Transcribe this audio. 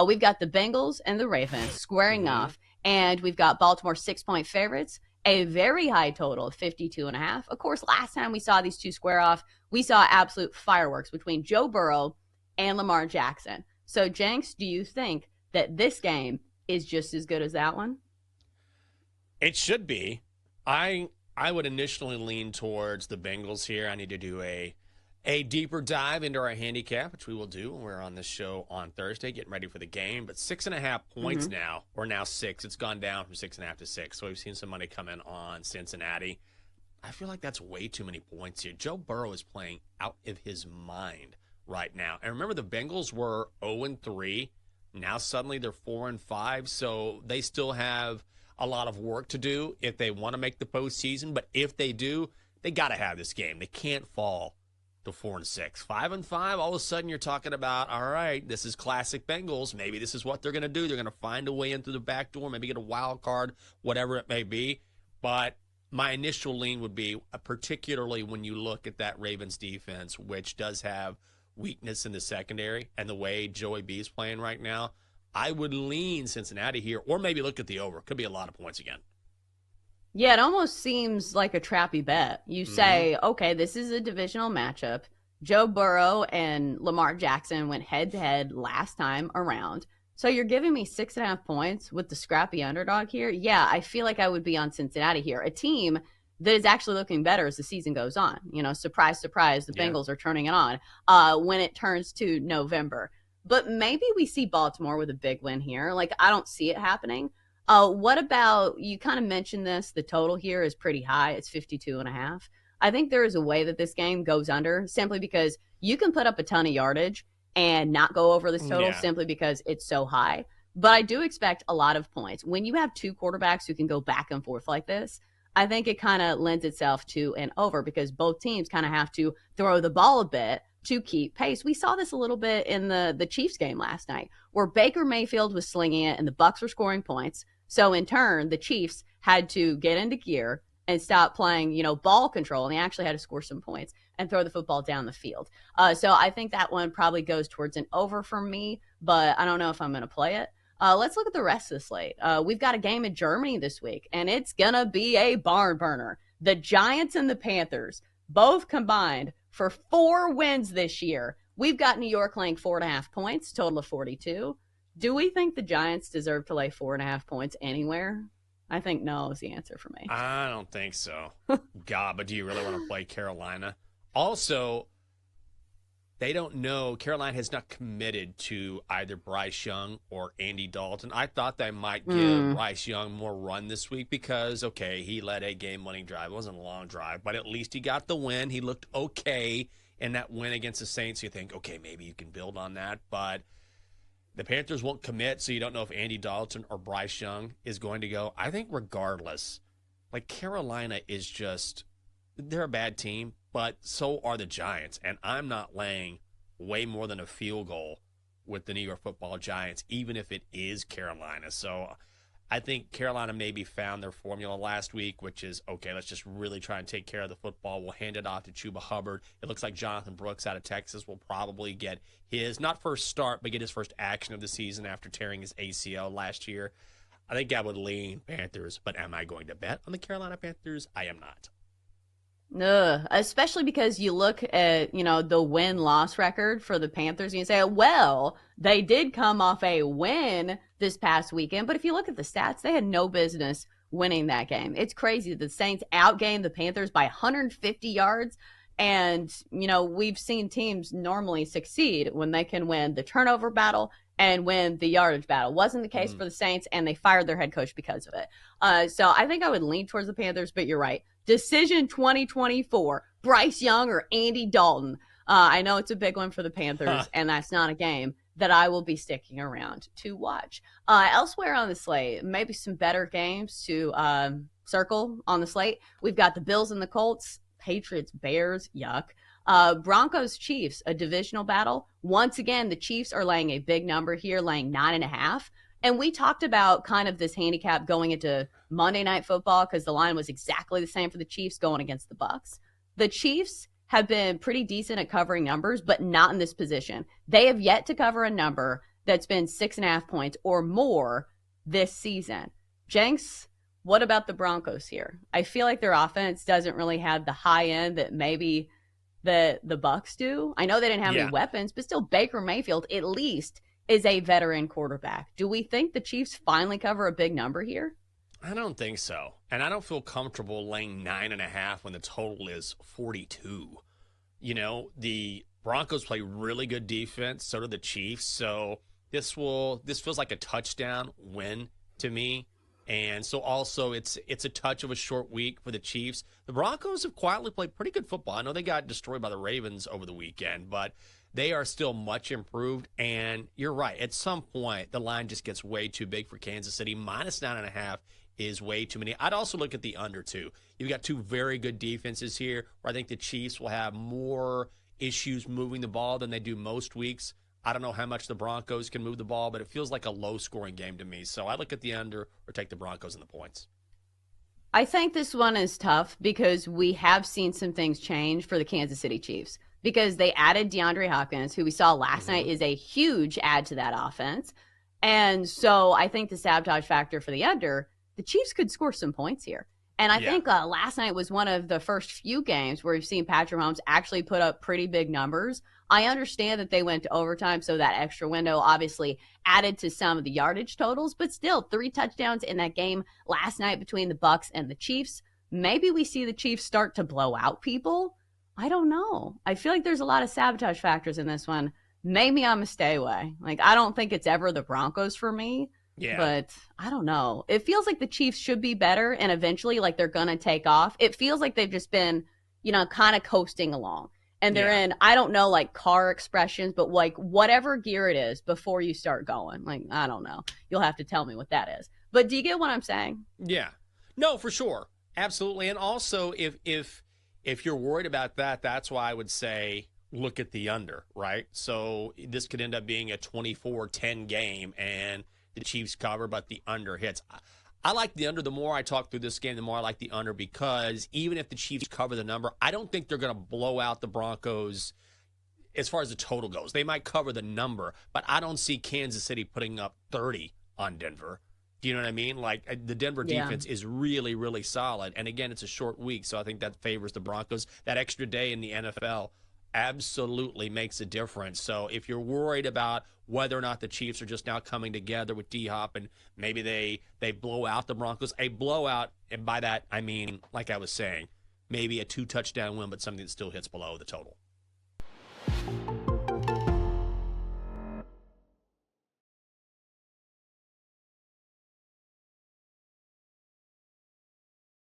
We've got the Bengals and the Ravens squaring Mm-hmm. off, and we've got Baltimore 6-point favorites, a very high total of 52 and a half. Of course, last time we saw these two square off, we saw absolute fireworks between Joe Burrow and Lamar Jackson. So, Jenks, do you think that this game is just as good as that one? It should be. I would initially lean towards the Bengals here. I need to do a deeper dive into our handicap, which we will do when we're on this show on Thursday, getting ready for the game. But 6.5 points Mm-hmm. now, or now six. It's gone down from 6.5 to six. So we've seen some money come in on Cincinnati. I feel like that's way too many points here. Joe Burrow is playing out of his mind right now. And remember, the Bengals were 0-3. Now suddenly they're 4-5. So they still have a lot of work to do if they want to make the postseason. But if they do, they got to have this game. They can't fall to 4-6. 5-5, all of a sudden you're talking about, all right, this is classic Bengals. Maybe this is what they're going to do. They're going to find a way in through the back door, maybe get a wild card, whatever it may be. But my initial lean would be, particularly when you look at that Ravens defense, which does have weakness in the secondary and the way Joey B is playing right now, I would lean Cincinnati here, or maybe look at the over. Could be a lot of points again. Yeah, it almost seems like a trappy bet. You Mm-hmm. say, okay, this is a divisional matchup. Joe Burrow and Lamar Jackson went head to head last time around. So you're giving me 6.5 points with the scrappy underdog here. Yeah, I feel like I would be on Cincinnati here, a team that is actually looking better as the season goes on. You know, surprise, surprise, the Yeah. Bengals are turning it on when it turns to November. But maybe we see Baltimore with a big win here. Like, I don't see it happening. What about, you kind of mentioned this, the total here is pretty high. It's 52 and a half. I think there is a way that this game goes under simply because you can put up a ton of yardage and not go over this total Yeah. simply because it's so high. But I do expect a lot of points. When you have two quarterbacks who can go back and forth like this, I think it kind of lends itself to an over because both teams kind of have to throw the ball a bit to keep pace. We saw this a little bit in the Chiefs game last night where Baker Mayfield was slinging it and the Bucks were scoring points. So in turn, the Chiefs had to get into gear and stop playing, ball control, and they actually had to score some points and throw the football down the field. So I think that one probably goes towards an over for me, but I don't know if I'm going to play it. Let's look at the rest of the slate. We've got a game in Germany this week, and it's going to be a barn burner. The Giants and the Panthers both combined for 4 wins this year. We've got New York laying 4.5 points, total of 42. Do we think the Giants deserve to lay 4.5 points anywhere? I think no is the answer for me. I don't think so. God, but do you really want to play Carolina? Also, they don't know. Carolina has not committed to either Bryce Young or Andy Dalton. I thought they might give Mm. Bryce Young more run this week because, okay, he led a game-winning drive. It wasn't a long drive, but at least he got the win. He looked okay in that win against the Saints. You think, okay, maybe you can build on that, but the Panthers won't commit, so you don't know if Andy Dalton or Bryce Young is going to go. I think regardless, like Carolina is just, they're a bad team, but so are the Giants. And I'm not laying way more than a field goal with the New York Football Giants, even if it is Carolina. So I think Carolina maybe found their formula last week, which is, okay, let's just really try and take care of the football. We'll hand it off to Chuba Hubbard. It looks like Jonathan Brooks out of Texas will probably get his, not first start, but get his first action of the season after tearing his ACL last year. I think I would lean Panthers, but am I going to bet on the Carolina Panthers? I am not. Ugh. Especially because you look at, the win-loss record for the Panthers and you say, well, they did come off a win this past weekend. But if you look at the stats, they had no business winning that game. It's crazy. The Saints outgained the Panthers by 150 yards. And, we've seen teams normally succeed when they can win the turnover battle and win the yardage battle. Wasn't the case Mm. for the Saints, and they fired their head coach because of it. So I think I would lean towards the Panthers, but you're right. Decision 2024, Bryce Young or Andy Dalton. I know it's a big one for the Panthers, and that's not a game that I will be sticking around to watch. Elsewhere on the slate, maybe some better games to circle on the slate. We've got the Bills and the Colts, Patriots, Bears, yuck. Broncos, Chiefs, a divisional battle. Once again, the Chiefs are laying a big number here, laying 9.5. And we talked about kind of this handicap going into Monday Night Football because the line was exactly the same for the Chiefs going against the Bucks. The Chiefs have been pretty decent at covering numbers, but not in this position. They have yet to cover a number that's been 6.5 points or more this season. Jenks, what about the Broncos here? I feel like their offense doesn't really have the high end that maybe the Bucks do. I know they didn't have any Yeah. weapons, but still Baker Mayfield at least is a veteran quarterback. Do we think the Chiefs finally cover a big number here? I don't think so. And I don't feel comfortable laying 9.5 when the total is 42. The Broncos play really good defense, so do the Chiefs. So this feels like a touchdown win to me. And so also it's a touch of a short week for the Chiefs. The Broncos have quietly played pretty good football. I know they got destroyed by the Ravens over the weekend, but they are still much improved. And you're right. At some point, the line just gets way too big for Kansas City. Minus 9.5 is way too many. I'd also look at the under, too. You've got two very good defenses here where I think the Chiefs will have more issues moving the ball than they do most weeks. I don't know how much the Broncos can move the ball, but it feels like a low-scoring game to me. So I look at the under or take the Broncos in the points. I think this one is tough because we have seen some things change for the Kansas City Chiefs because they added DeAndre Hopkins, who we saw last night is a huge add to that offense. And so I think the sabotage factor for the under, the Chiefs could score some points here. And I Yeah. think last night was one of the first few games where we've seen Patrick Mahomes actually put up pretty big numbers. I understand that they went to overtime, so that extra window obviously added to some of the yardage totals, but still 3 touchdowns in that game last night between the Bucks and the Chiefs. Maybe we see the Chiefs start to blow out people. I don't know. I feel like there's a lot of sabotage factors in this one. Maybe I'm a stay away. Like, I don't think it's ever the Broncos for me. Yeah. But I don't know. It feels like the Chiefs should be better and eventually like they're going to take off. It feels like they've just been, kind of coasting along. And they're Yeah. in, I don't know, like car expressions, but like whatever gear it is before you start going. Like, I don't know. You'll have to tell me what that is. But do you get what I'm saying? Yeah. No, for sure. Absolutely. And also if you're worried about that, that's why I would say look at the under, right? So this could end up being a 24-10 game and the Chiefs cover, but the under hits. I like the under. The more I talk through this game, the more I like the under because even if the Chiefs cover the number, I don't think they're going to blow out the Broncos as far as the total goes. They might cover the number, but I don't see Kansas City putting up 30 on Denver. Do you know what I mean? Like the Denver defense is really, really solid. And again, it's a short week, so I think that favors the Broncos. That extra day in the NFL absolutely makes a difference. So if you're worried about whether or not the Chiefs are just now coming together with D-Hop and maybe they blow out the Broncos, a blowout, and by that I mean, like I was saying, maybe a 2-touchdown win, but something that still hits below the total.